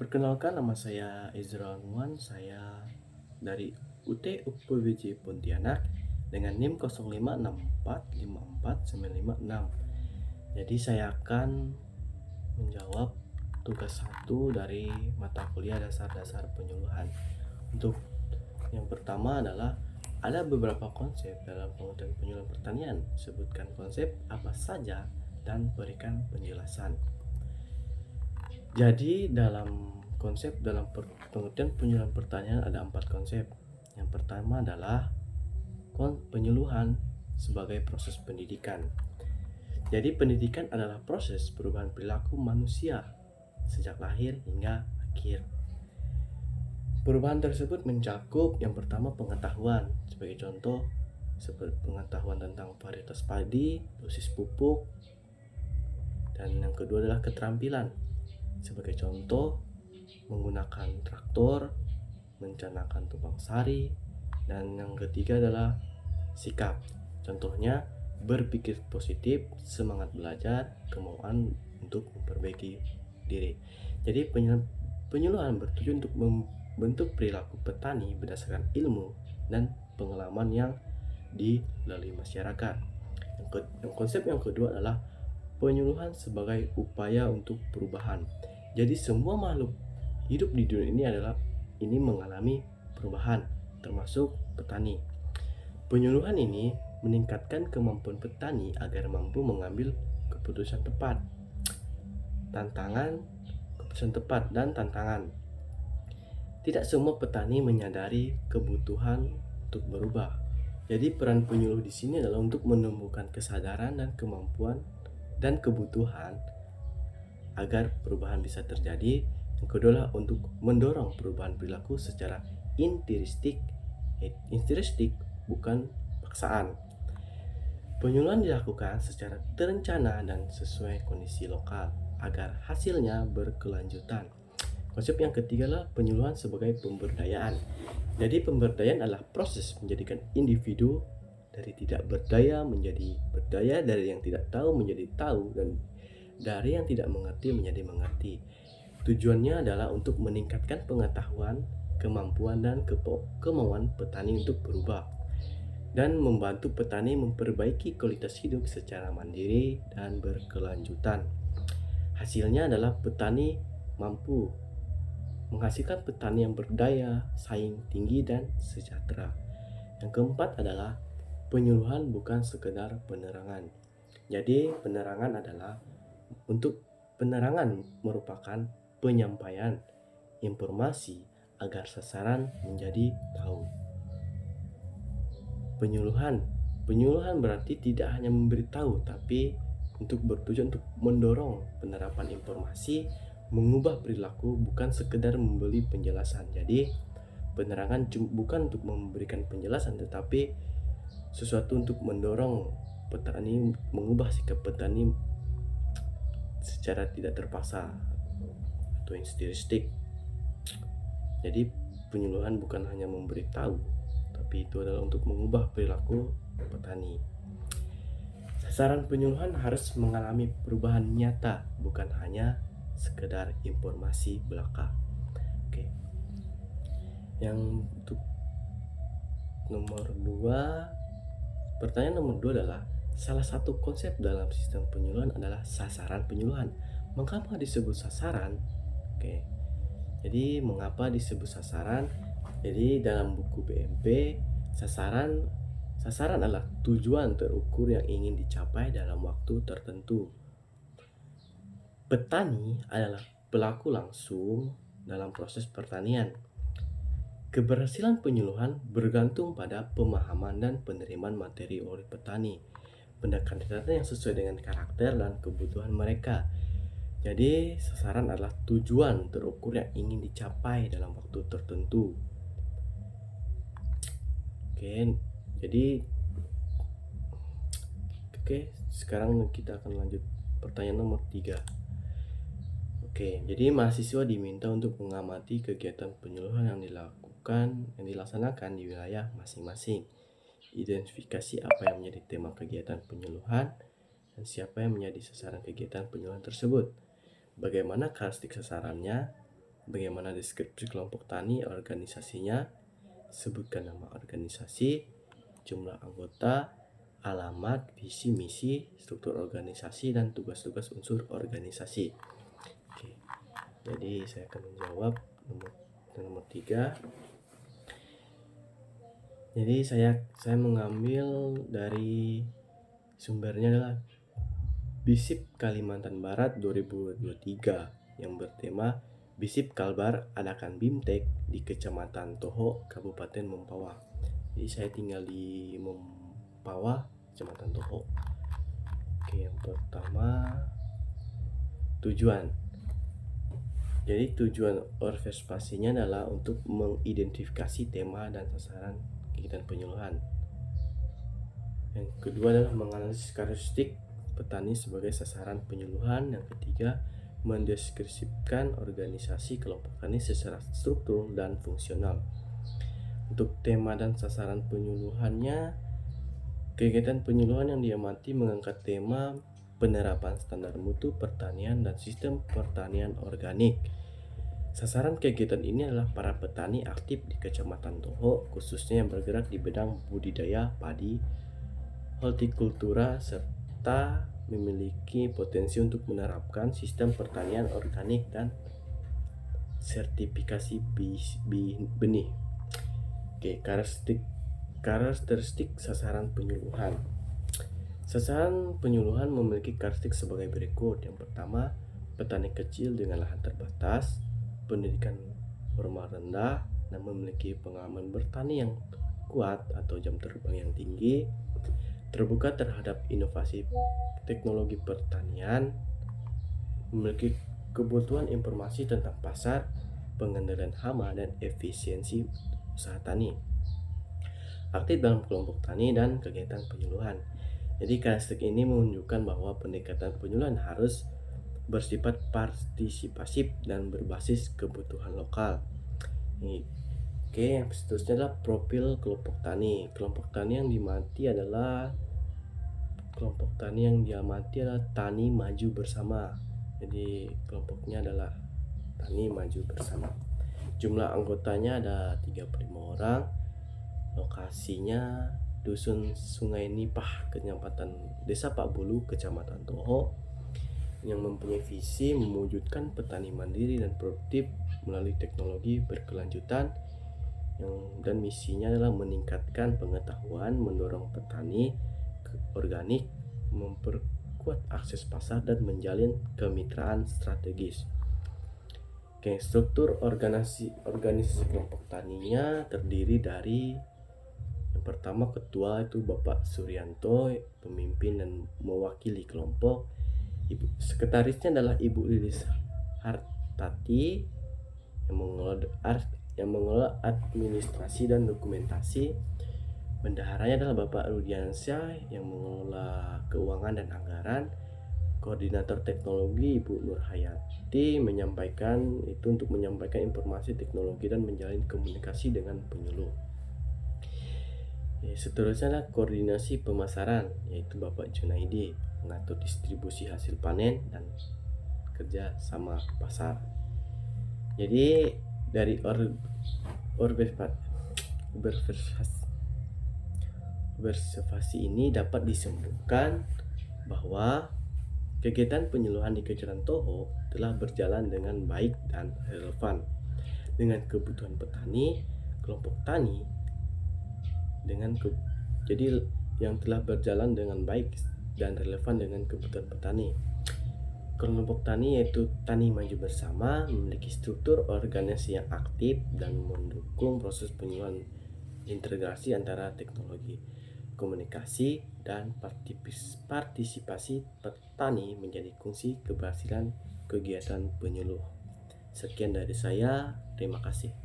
Perkenalkan, nama saya Ezra Nuan, saya dari UT UPWJ Pontianak dengan NIM 0564549556. Jadi saya akan menjawab tugas 1 dari mata kuliah dasar-dasar penyuluhan. Untuk yang pertama adalah ada beberapa konsep dalam pengertian penyuluhan pertanian. Sebutkan konsep apa saja dan berikan penjelasan. Jadi dalam pengertian penyuluhan pertanian ada 4 konsep. Yang pertama adalah penyuluhan sebagai proses pendidikan. Jadi pendidikan adalah proses perubahan perilaku manusia sejak lahir hingga akhir. Perubahan tersebut mencakup yang pertama pengetahuan, sebagai contoh seperti pengetahuan tentang varietas padi, dosis pupuk, dan yang kedua adalah keterampilan. Sebagai contoh, menggunakan traktor, mencanangkan tumpang sari, dan yang ketiga adalah sikap. Contohnya, berpikir positif, semangat belajar, kemauan untuk memperbaiki diri. Jadi penyuluhan bertujuan untuk membentuk perilaku petani berdasarkan ilmu dan pengalaman yang dilalui masyarakat. Konsep yang kedua adalah penyuluhan sebagai upaya untuk perubahan. Jadi semua makhluk hidup di dunia ini mengalami perubahan, termasuk petani. Penyuluhan ini meningkatkan kemampuan petani agar mampu mengambil keputusan tepat dan tantangan. Tidak semua petani menyadari kebutuhan untuk berubah. Jadi peran penyuluh di sini adalah untuk menumbuhkan kesadaran dan kemampuan dan kebutuhan agar perubahan bisa terjadi. Yang kedua adalah untuk mendorong perubahan perilaku secara intrinsik bukan paksaan. Penyuluhan dilakukan secara terencana dan sesuai kondisi lokal agar hasilnya berkelanjutan. Konsep yang ketiga adalah penyuluhan sebagai pemberdayaan. Jadi pemberdayaan adalah proses menjadikan individu dari tidak berdaya menjadi berdaya, dari yang tidak tahu menjadi tahu, dan dari yang tidak mengerti menjadi mengerti. Tujuannya adalah untuk meningkatkan pengetahuan, kemampuan, dan kemauan petani untuk berubah, dan membantu petani memperbaiki kualitas hidup secara mandiri dan berkelanjutan. Hasilnya adalah petani mampu menghasilkan petani yang berdaya, saing tinggi, dan sejahtera. Yang keempat adalah penyuluhan bukan sekedar penerangan. Jadi penerangan merupakan penyampaian informasi agar sasaran menjadi tahu. Penyuluhan berarti tidak hanya memberitahu, tapi bertujuan untuk mendorong penerapan informasi, mengubah perilaku, bukan sekedar memberi penjelasan. Jadi penerangan bukan untuk memberikan penjelasan, tetapi sesuatu untuk mendorong petani mengubah sikap petani secara tidak terpaksa atau instinktif. Jadi penyuluhan bukan hanya memberitahu, tapi itu adalah untuk mengubah perilaku petani. Sasaran penyuluhan harus mengalami perubahan nyata, bukan hanya sekedar informasi belaka. Oke. Yang untuk pertanyaan nomor 2 adalah salah satu konsep dalam sistem penyuluhan adalah sasaran penyuluhan. Mengapa disebut sasaran? Oke. Jadi mengapa disebut sasaran? Jadi dalam buku BMP, sasaran adalah tujuan terukur yang ingin dicapai dalam waktu tertentu. Petani adalah pelaku langsung dalam proses pertanian. Keberhasilan penyuluhan bergantung pada pemahaman dan penerimaan materi oleh petani, pendekatan yang sesuai dengan karakter dan kebutuhan mereka. Jadi sasaran adalah tujuan terukur yang ingin dicapai dalam waktu tertentu. Sekarang kita akan lanjut pertanyaan nomor 3. Jadi mahasiswa diminta untuk mengamati kegiatan penyuluhan yang dilaksanakan di wilayah masing-masing. Identifikasi apa yang menjadi tema kegiatan penyuluhan dan siapa yang menjadi sasaran kegiatan penyuluhan tersebut. Bagaimana karakteristik sasarannya, bagaimana deskripsi kelompok tani, organisasinya, sebutkan nama organisasi, jumlah anggota, alamat, visi, misi, struktur organisasi, dan tugas-tugas unsur organisasi. Oke, jadi saya akan menjawab nomor 3. Jadi saya mengambil dari sumbernya adalah BISIP Kalimantan Barat 2023 yang bertema BISIP Kalbar adakan BIMTEK di Kecamatan Toho, Kabupaten Mempawah. Jadi saya tinggal di Mempawah, Kecamatan Toho. Oke, yang pertama tujuan. Jadi tujuan observasinya adalah untuk mengidentifikasi tema dan sasaran kegiatan penyuluhan. Yang kedua adalah menganalisis karakteristik petani sebagai sasaran penyuluhan. Yang ketiga, mendeskripsikan organisasi kelompok tani secara struktur dan fungsional. Untuk tema dan sasaran penyuluhannya, kegiatan penyuluhan yang diamati mengangkat tema penerapan standar mutu pertanian dan sistem pertanian organik. Sasaran kegiatan ini adalah para petani aktif di Kecamatan Toho, khususnya yang bergerak di bidang budidaya padi, hortikultura, serta memiliki potensi untuk menerapkan sistem pertanian organik dan sertifikasi benih. Oke, karakteristik sasaran penyuluhan. Sasaran penyuluhan memiliki karakteristik sebagai berikut. Yang pertama, petani kecil dengan lahan terbatas, pendidikan formal rendah, dan memiliki pengalaman bertani yang kuat atau jam terbang yang tinggi, terbuka terhadap inovasi teknologi pertanian, memiliki kebutuhan informasi tentang pasar, pengendalian hama, dan efisiensi usaha tani. Aktif dalam kelompok tani dan kegiatan penyuluhan. Jadi karakteristik ini menunjukkan bahwa pendekatan penyuluhan harus bersifat partisipasif dan berbasis kebutuhan lokal. Oke, yang seterusnya adalah profil kelompok tani. Kelompok tani yang diamati adalah Tani Maju Bersama. Jadi kelompoknya adalah Tani Maju Bersama. Jumlah anggotanya ada 35 orang. Lokasinya Dusun Sungai Nipah, Kecamatan Desa Pak Bulu, Kecamatan Toho, yang mempunyai visi mewujudkan petani mandiri dan produktif melalui teknologi berkelanjutan, dan misinya adalah meningkatkan pengetahuan, mendorong petani organik, memperkuat akses pasar, dan menjalin kemitraan strategis. Oke, struktur organisasi kelompok taninya terdiri dari yang pertama ketua itu Bapak Suryanto, pemimpin dan mewakili kelompok. Sekretarisnya adalah Ibu Lilis Hartati yang mengelola administrasi dan dokumentasi. Bendaharanya adalah Bapak Rudiansyah yang mengelola keuangan dan anggaran. Koordinator teknologi Ibu Nur Hayati untuk menyampaikan informasi teknologi dan menjalin komunikasi dengan penyuluh. Seterusnya adalah koordinasi pemasaran, yaitu Bapak Junaidi, mengatur distribusi hasil panen dan kerja sama pasar. Jadi dari observasi ini dapat disimpulkan bahwa kegiatan penyuluhan di Kecamatan Toho telah berjalan dengan baik dan relevan dengan kebutuhan petani, kelompok tani yang telah berjalan dengan baik dan relevan dengan kebutuhan petani. Kelompok tani yaitu Tani Maju Bersama memiliki struktur organisasi yang aktif dan mendukung proses penyuluhan integrasi antara teknologi, komunikasi, dan partisipasi petani menjadi kunci keberhasilan kegiatan penyuluh. Sekian dari saya, terima kasih.